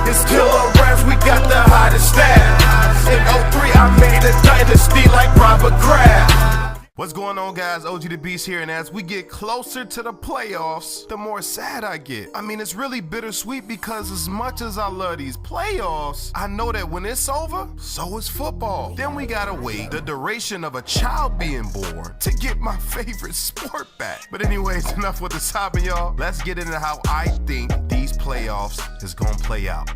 It's killer raps, we got the hottest staff. In '03 I made a dynasty like Robert Kraft. What's going on, guys? OG the Beast here, and as we get closer to the playoffs, the more sad I get. I mean, it's really bittersweet because as much as I love these playoffs, I know that when it's over, so is football. Then we gotta wait the duration of a child being born to get my favorite sport back. But anyways, enough with the sobbing, y'all. Let's get into how I think these playoffs is gonna play out.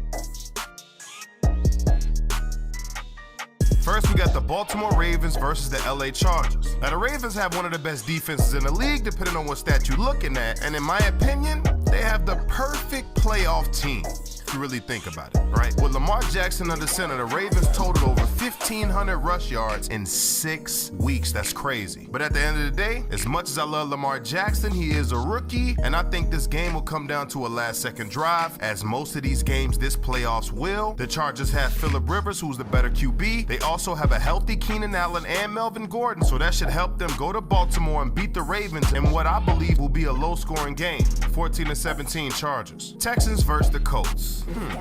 First, we got the Baltimore Ravens versus the LA Chargers. Now, the Ravens have one of the best defenses in the league, depending on what stat you're looking at. And in my opinion, they have the perfect playoff team, if you really think about it, right? With Lamar Jackson under center, the Ravens totaled over 1,500 rush yards in 6 weeks. That's crazy. But at the end of the day, as much as I love Lamar Jackson, he is a rookie, and I think this game will come down to a last-second drive, as most of these games this playoffs will. The Chargers have Phillip Rivers, who's the better QB. They also have a healthy Keenan Allen and Melvin Gordon, so that should help them go to Baltimore and beat the Ravens in what I believe will be a low-scoring game. 14-17 Chargers. Texans versus the Colts.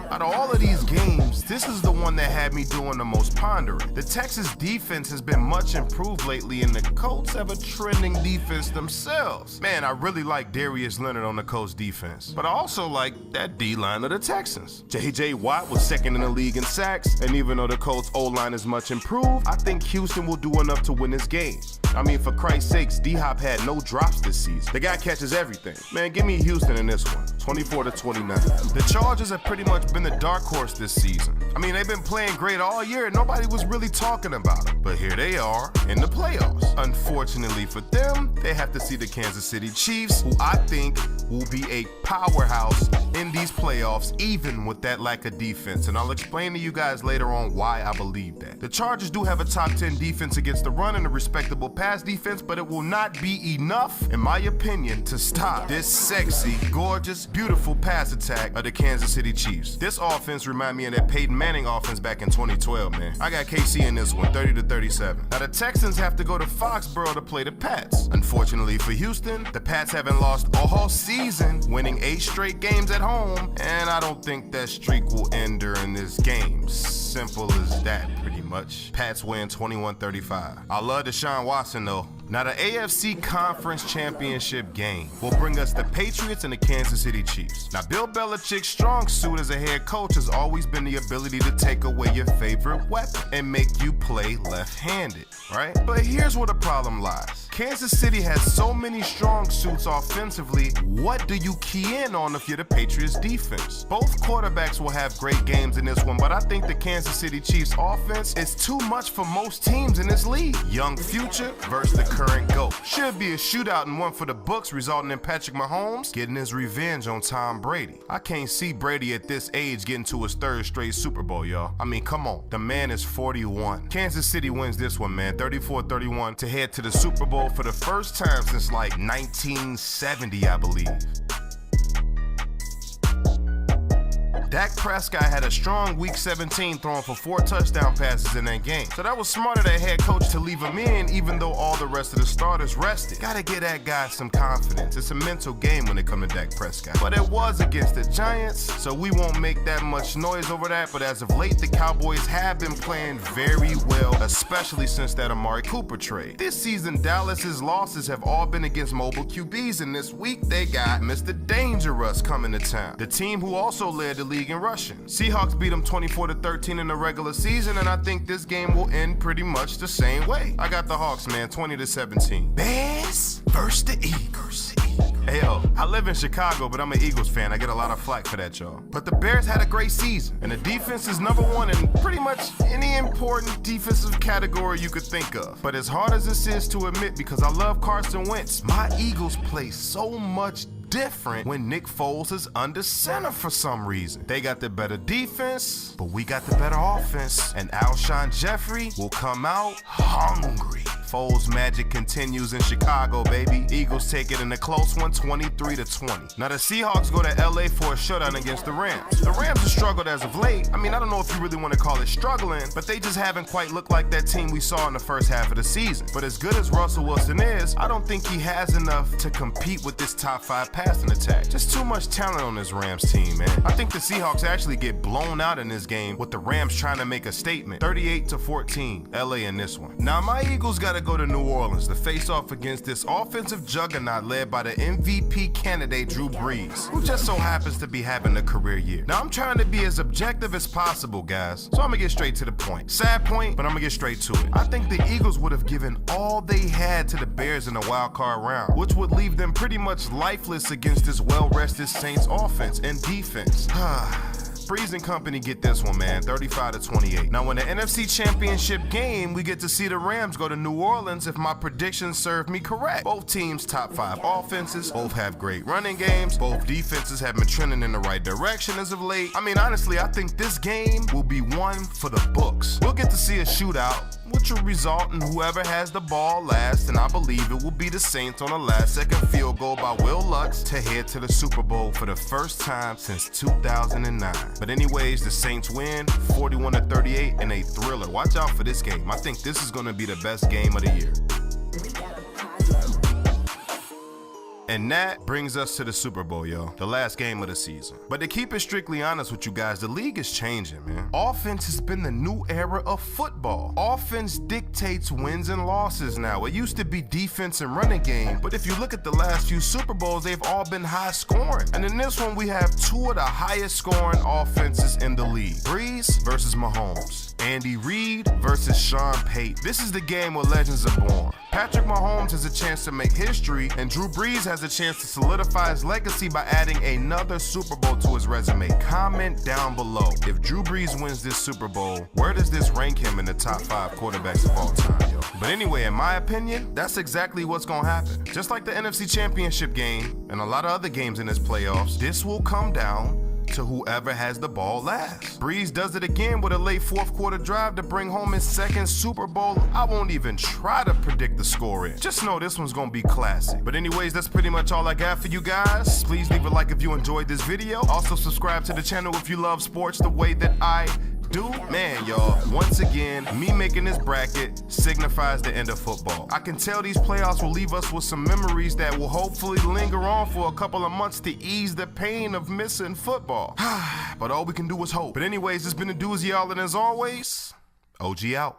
Out of all of these games, this is the one that had me doing the most pondering. The Texans defense has been much improved lately, and the Colts have a trending defense themselves. Man, I really like Darius Leonard on the Colts defense, but I also like that D-line of the Texans. J.J. Watt was second in the league in sacks, and even though the Colts O-line is much improved, I think Houston will do enough to win this game. I mean, for Christ's sakes, D-Hop had no drops this season. The guy catches everything. Man, give me Houston in this one, 24-29. The Chargers have pretty much been the dark horse this season. I mean, they've been playing great all year and nobody was really talking about them. But here they are in the playoffs. Unfortunately for them, they have to see the Kansas City Chiefs, who I think will be a powerhouse in these playoffs, even with that lack of defense. And I'll explain to you guys later on why I believe that. The Chargers do have a top 10 defense against the run and a respectable pass defense, but it will not be enough, in my opinion, to stop this sexy, gorgeous, beautiful pass attack of the Kansas City Chiefs. This offense remind me of that Peyton Manning offense back in 2012, man. I got KC in this one, 30-37. Now the Texans have to go to Foxborough to play the Pats. Unfortunately for Houston, the Pats haven't lost all season, winning 8 straight games at home, and I don't think that streak will end during this game. Simple as that, pretty much. Pats win 21-35. I love Deshaun Watson though. Now the AFC Conference Championship game will bring us the Patriots and the Kansas City Chiefs. Now Bill Belichick's strong suit as a head coach has always been the ability to take away your favorite weapon and make you play left-handed, right? But here's where the problem lies. Kansas City has so many strong suits offensively. What do you key in on if you're the Patriots defense? Both quarterbacks will have great games in this one, but I think the Kansas City Chiefs offense is too much for most teams in this league. Young future versus the current GOAT. Should be a shootout and one for the books, resulting in Patrick Mahomes getting his revenge on Tom Brady. I can't see Brady at this age getting to his 3rd straight Super Bowl, y'all. I mean, come on. The man is 41. Kansas City wins this one, man, 34-31 to head to the Super Bowl for the first time since like 1970, I believe. Dak Prescott had a strong Week 17, throwing for 4 touchdown passes in that game. So that was smart of that head coach to leave him in, even though all the rest of the starters rested. Gotta give that guy some confidence. It's a mental game when it comes to Dak Prescott. But it was against the Giants, so we won't make that much noise over that. But as of late, the Cowboys have been playing very well, especially since that Amari Cooper trade. This season, Dallas's losses have all been against mobile QBs, and this week they got Mr. Dangerous coming to town. The team who also led the league in rushing. Seahawks beat them 24-13 in the regular season, and I think this game will end pretty much the same way. I got the Hawks, man, 20-17. Bears versus the Eagles. Hey yo, I live in Chicago, but I'm an Eagles fan. I get a lot of flack for that, y'all. But the Bears had a great season, and the defense is #1 in pretty much any important defensive category you could think of. But as hard as this is to admit, because I love Carson Wentz, my Eagles play so much different when Nick Foles is under center for some reason. They got the better defense, but we got the better offense, and Alshon Jeffrey will come out hungry. Foles magic continues in Chicago, baby. Eagles take it in a close one, 23-20. Now the Seahawks go to LA for a showdown against the Rams. The Rams have struggled as of late. I mean, I don't know if you really want to call it struggling, but they just haven't quite looked like that team we saw in the first half of the season. But as good as Russell Wilson is, I don't think he has enough to compete with this top 5 passing attack. Just too much talent on this Rams team, man. I think the Seahawks actually get blown out in this game with the Rams trying to make a statement. 38-14, LA in this one. Now my Eagles gotta go to New Orleans to face off against this offensive juggernaut led by the MVP candidate Drew Brees, who just so happens to be having a career year. Now I'm trying to be as objective as possible, guys, so I'm gonna get straight to the point. Sad point, but I'm gonna get straight to it. I think the Eagles would have given all they had to the Bears in the wild card round, which would leave them pretty much lifeless against this well-rested Saints offense and defense. Breeze and company get this one, man, 35-28. Now, in the NFC Championship game, we get to see the Rams go to New Orleans if my predictions serve me correct. Both teams top 5 offenses, both have great running games, both defenses have been trending in the right direction as of late. I mean, honestly, I think this game will be one for the books. We'll get to see a shootout, which will result in whoever has the ball last, and I believe it will be the Saints on a last-second field goal by Will Lutz to head to the Super Bowl for the first time since 2009. But anyways, the Saints win 41-38 in a thriller. Watch out for this game. I think this is going to be the best game of the year. And that brings us to the Super Bowl, yo. The last game of the season. But to keep it strictly honest with you guys, the league is changing, man. Offense has been the new era of football. Offense dictates wins and losses now. It used to be defense and running game, but if you look at the last few Super Bowls, they've all been high scoring. And in this one, we have 2 of the highest scoring offenses in the league. Breeze versus Mahomes. Andy Reid versus Sean Payton. This is the game where legends are born. Patrick Mahomes has a chance to make history, and Drew Brees has a chance to solidify his legacy by adding another Super Bowl to his resume. Comment down below. If Drew Brees wins this Super Bowl, where does this rank him in the top 5 quarterbacks of all time, yo? But anyway, in my opinion, that's exactly what's gonna happen. Just like the NFC Championship game and a lot of other games in this playoffs, this will come down to whoever has the ball last. Breeze does it again with a late 4th quarter drive to bring home his 2nd Super Bowl. I won't even try to predict the score in. Just know this one's gonna be classic. But anyways, that's pretty much all I got for you guys. Please leave a like if you enjoyed this video. Also subscribe to the channel if you love sports the way that I do. Man, y'all, once again, me making this bracket signifies the end of football. I can tell these playoffs will leave us with some memories that will hopefully linger on for a couple of months to ease the pain of missing football. But all we can do is hope. But anyways, it's been a doozy, y'all, and as always, OG out.